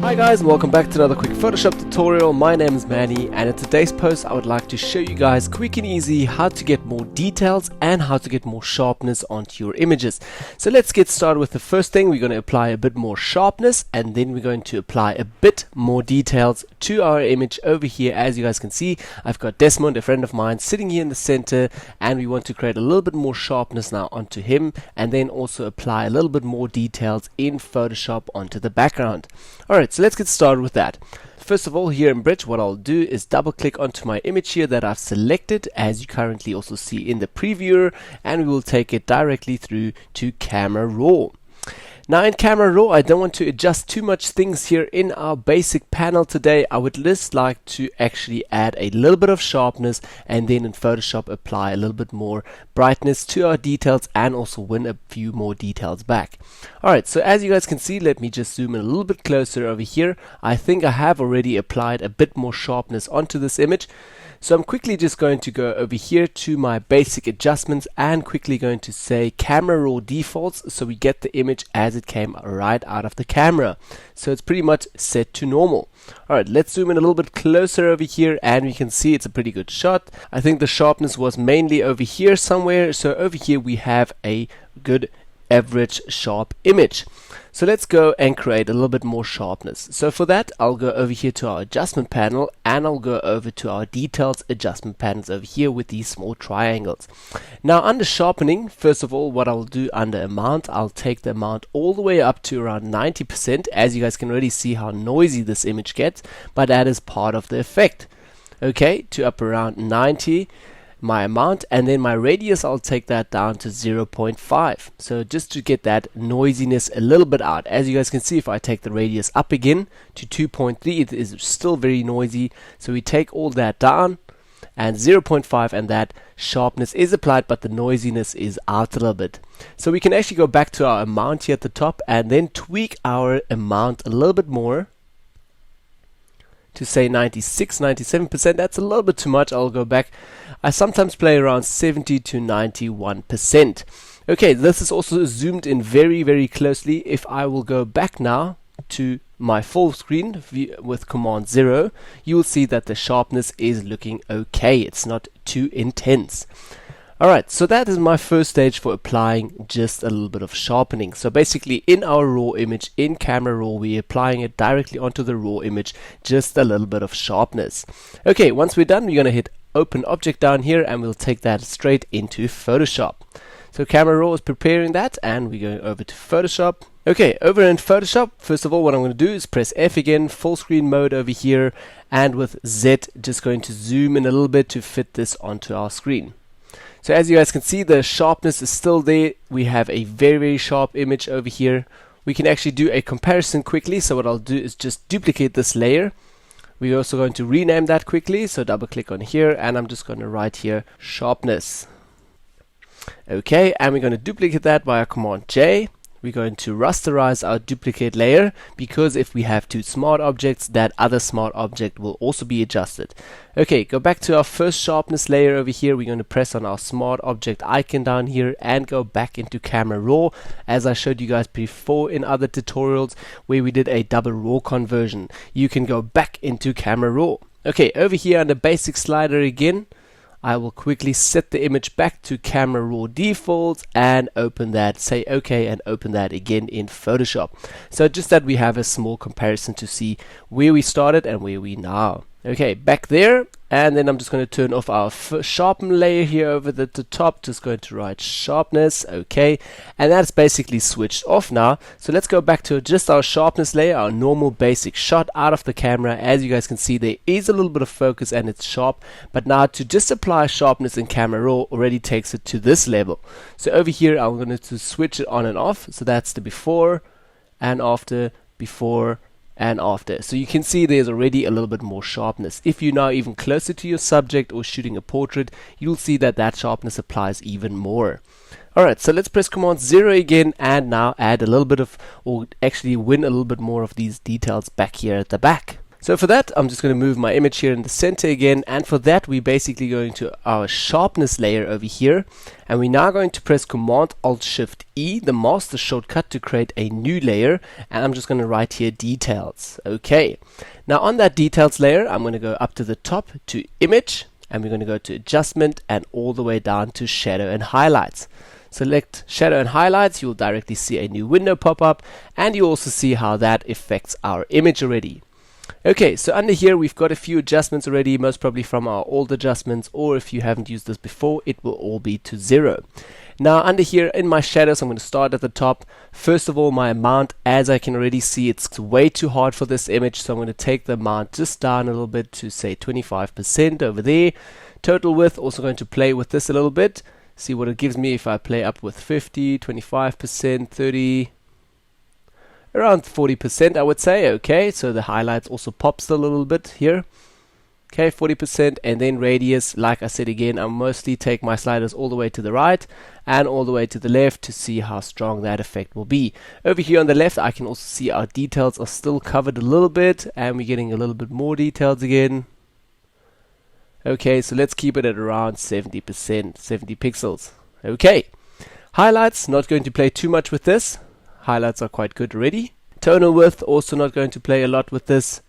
Hi guys, and welcome back to another quick Photoshop tutorial. My name is Manny, and in today's post I would like to show you guys quick and easy how to get more details and how to get more sharpness onto your images. So let's get started with the first thing. We're going to apply a bit more sharpness, and then we're going to apply a bit more details to our image over here. As you guys can see, I've got Desmond, a friend of mine, sitting here in the center, and we want to create a little bit more sharpness now onto him, and then also apply a little bit more details in Photoshop onto the background. Alright, so let's get started with that. First of all, here in Bridge, what I'll do is double click onto my image here that I've selected, as you currently also see in the previewer, and we will take it directly through to Camera Raw. Now in Camera Raw, I don't want to adjust too much things here in our basic panel today. I would just like to actually add a little bit of sharpness, and then in Photoshop apply a little bit more brightness to our details and also win a few more details back. Alright, so as you guys can see, let me just zoom in a little bit closer over here. I think I have already applied a bit more sharpness onto this image. So I'm quickly just going to go over here to my basic adjustments and quickly going to say Camera Raw defaults, so we get the image as it came right out of the camera. So it's pretty much set to normal. Alright, let's zoom in a little bit closer over here, and we can see it's a pretty good shot. I think the sharpness was mainly over here somewhere, so over here we have a good average sharp image. So let's go and create a little bit more sharpness. So for that, I'll go over here to our adjustment panel, and I'll go over to our details adjustment panels over here with these small triangles. Now under sharpening, first of all, what I'll do under amount, I'll take the amount all the way up to around 90%. As you guys can already see how noisy this image gets, but that is part of the effect. Okay, to up around 90. My amount, and then my radius, I'll take that down to 0.5. So just to get that noisiness a little bit out. As you guys can see, if I take the radius up again to 2.3, it is still very noisy. So we take all that down and 0.5, and that sharpness is applied, but the noisiness is out a little bit. So we can actually go back to our amount here at the top and then tweak our amount a little bit more to say 96, 97%. That's a little bit too much. I'll go back. I sometimes play around 70 to 91%. Okay, this is also zoomed in very, very closely. If I will go back now to my full screen with Command 0, you will see that the sharpness is looking okay. It's not too intense. Alright, so that is my first stage for applying just a little bit of sharpening. So basically in our raw image, in Camera Raw, we're applying it directly onto the raw image, just a little bit of sharpness. Okay, once we're done, we're going to hit Open Object down here, and we'll take that straight into Photoshop. So Camera Raw is preparing that, and we're going over to Photoshop. Okay, over in Photoshop, first of all, what I'm going to do is press F again, full screen mode over here, and with Z, just going to zoom in a little bit to fit this onto our screen. So as you guys can see, the sharpness is still there. We have a very, very sharp image over here. We can actually do a comparison quickly. So what I'll do is just duplicate this layer. We're also going to rename that quickly. So double click on here, and I'm just going to write here sharpness. Okay, and we're going to duplicate that via Command J. We're going to rasterize our duplicate layer, because if we have two smart objects, that other smart object will also be adjusted. Okay, go back to our first sharpness layer over here. We're going to press on our smart object icon down here and go back into Camera Raw, as I showed you guys before in other tutorials where we did a double raw conversion. You can go back into Camera Raw. Okay, over here under basic slider again, I will quickly set the image back to Camera Raw defaults and open that, say OK, and open that again in Photoshop. So just that we have a small comparison to see where we started and where we now. Okay, back there, and then I'm just going to turn off our sharpen layer here over the top. Just going to write sharpness, okay, and that's basically switched off now. So let's go back to just our sharpness layer, our normal basic shot out of the camera. As you guys can see, there is a little bit of focus and it's sharp, but now to just apply sharpness in Camera Raw already takes it to this level. So over here, I'm going to switch it on and off. So that's the before and after, before and after. So you can see there's already a little bit more sharpness. If you're now even closer to your subject or shooting a portrait, you'll see that that sharpness applies even more. Alright, so let's press Command 0 again, and now add a little bit of, or actually win a little bit more of these details back here at the back. So for that, I'm just going to move my image here in the center again, and for that we're basically going to our sharpness layer over here, and we're now going to press Command Alt Shift E, the master shortcut, to create a new layer, and I'm just going to write here details. Okay, now on that details layer I'm going to go up to the top to image, and we're going to go to adjustment and all the way down to shadow and highlights. Select shadow and highlights, you'll directly see a new window pop up, and you also see how that affects our image already. Okay, so under here we've got a few adjustments already, most probably from our old adjustments, or if you haven't used this before, it will all be to 0. Now under here in my shadows, I'm going to start at the top. First of all, my amount, as I can already see, it's way too hard for this image, so I'm going to take the amount just down a little bit to say 25% over there. Total width, also going to play with this a little bit, see what it gives me if I play up with 50, 25%, 30, around 40% I would say. Okay, so the highlights also pops a little bit here. Okay, 40%, and then radius, like I said again, I mostly take my sliders all the way to the right and all the way to the left to see how strong that effect will be. Over here on the left I can also see our details are still covered a little bit, and we're getting a little bit more details again. Okay, so let's keep it at around 70%, 70 pixels. Okay, highlights, not going to play too much with this. Highlights are quite good already. Tonal width, also not going to play a lot with this.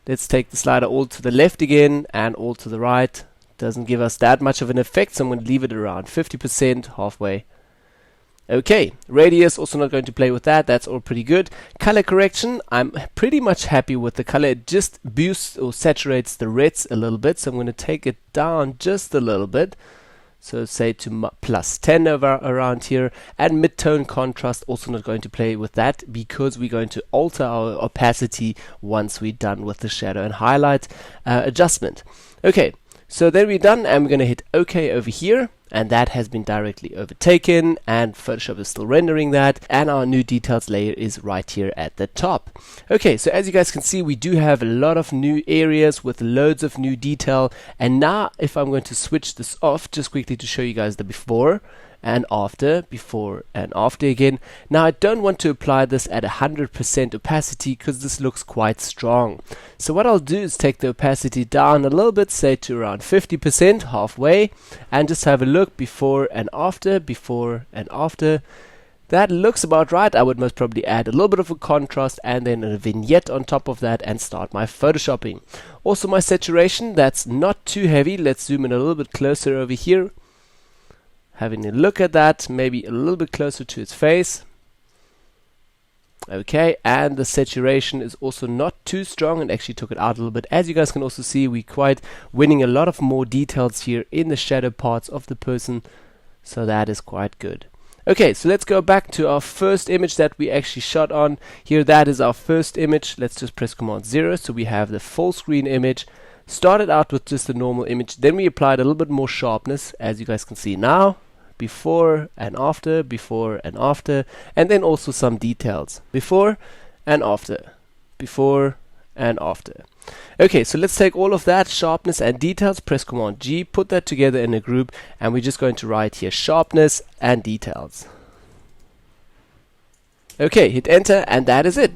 Let's take the slider all to the left again and all to the right. Doesn't give us that much of an effect, so I'm going to leave it around 50%, halfway. Okay, radius, also not going to play with that. That's all pretty good. Color correction, I'm pretty much happy with the color. It just boosts or saturates the reds a little bit, so I'm going to take it down just a little bit. So say to plus 10 over around here. And mid-tone contrast, also not going to play with that because we're going to alter our opacity once we're done with the shadow and highlight adjustment. Okay, so then we're done, and we're going to hit OK over here, and that has been directly overtaken, and Photoshop is still rendering that, and our new details layer is right here at the top. Okay, so as you guys can see, we do have a lot of new areas with loads of new detail, and now if I'm going to switch this off just quickly to show you guys the before and after again. Now I don't want to apply this at 100% opacity because this looks quite strong. So what I'll do is take the opacity down a little bit, say to around 50%, halfway, and just have a look before and after, before and after. That looks about right. I would most probably add a little bit of a contrast and then a vignette on top of that and start my photoshopping. Also my saturation, that's not too heavy. Let's zoom in a little bit closer over here. Having a look at that, maybe a little bit closer to its face. Okay, and the saturation is also not too strong, and actually took it out a little bit. As you guys can also see, we're quite winning a lot of more details here in the shadow parts of the person, so that is quite good. Okay, so let's go back to our first image that we actually shot on. Here, that is our first image. Let's just press Command 0, so we have the full screen image. Started out with just a normal image, then we applied a little bit more sharpness, as you guys can see now. Before and after, and then also some details. Before and after, before and after. Okay, so let's take all of that, sharpness and details, press Command G, put that together in a group, and we're just going to write here sharpness and details. Okay, hit enter, and that is it.